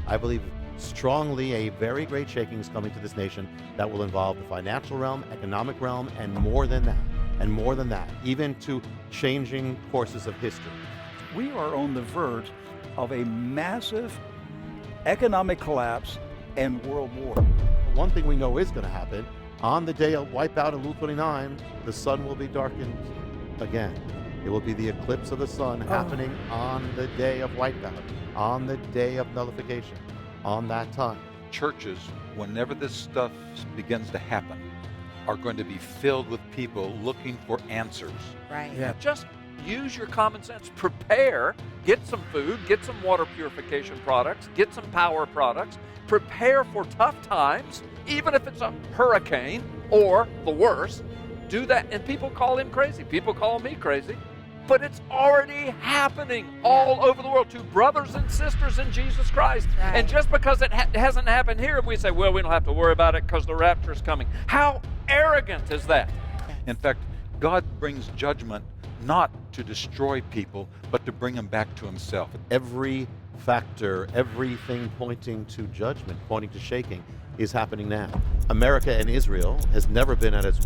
I believe strongly a very great shaking is coming to this nation that will involve the financial realm, economic realm, and more than that, even to changing courses of history. We are on the verge of a massive economic collapse and world war. One thing we know is going to happen, on the day of wipeout in Luke 29, the sun will be darkened again. It will be the eclipse of the sun happening on the day of wipeout, on the day of nullification, on that time. Churches, whenever this stuff begins to happen, are going to be filled with people looking for answers. Right. Yeah. Just use your common sense. Prepare. Get some food. Get some water purification products. Get some power products. Prepare for tough times, even if it's a hurricane or the worst. Do that. And people call him crazy. People call me crazy. But it's already happening all over the world to brothers and sisters in Jesus Christ. Right. And just because it hasn't happened here, we say, well, we don't have to worry about it because the rapture is coming. How arrogant is that? In fact, God brings judgment not to destroy people, but to bring them back to himself. Every factor, everything pointing to judgment, pointing to shaking, is happening now. America and Israel has never been as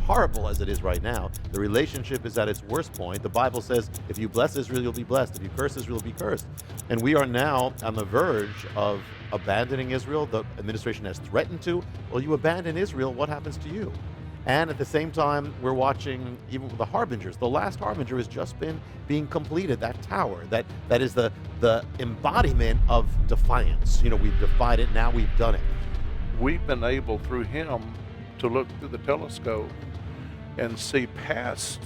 horrible as it is right now. The relationship is at its worst point. The Bible says, if you bless Israel, you'll be blessed. If you curse Israel, you'll be cursed. And we are now on the verge of abandoning Israel. The administration has threatened to. Well, you abandon Israel, what happens to you? And at the same time, we're watching even the harbingers. The last harbinger has just been being completed, that tower. That is the embodiment of defiance. You know, we've defied it, now we've done it. We've been able, through him, to look through the telescope and see past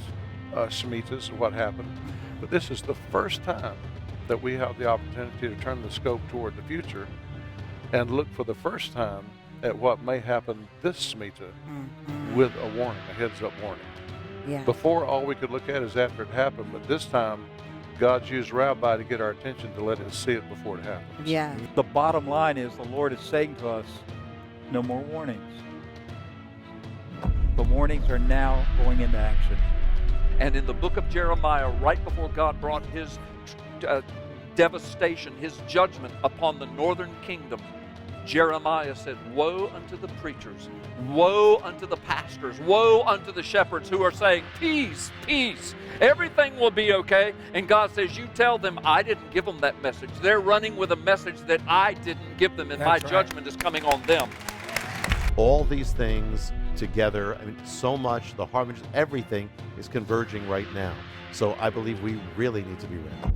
Shemitahs and what happened. But this is the first time that we have the opportunity to turn the scope toward the future and look for the first time at what may happen this Shemitah with a warning, a heads-up warning. Yeah. Before, all we could look at is after it happened, but this time, God's used Rabbi to get our attention to let us see it before it happens. Yeah. The bottom line is the Lord is saying to us, no more warnings. The warnings are now going into action. And in the book of Jeremiah, right before God brought his devastation, his judgment upon the northern kingdom, Jeremiah said, woe unto the preachers, woe unto the pastors, woe unto the shepherds who are saying, peace, peace, everything will be okay. And God says, you tell them I didn't give them that message. They're running with a message that I didn't give them, and my judgment is coming on them. All these things together, I mean, so much, the harbingers, everything is converging right now. So I believe we really need to be ready.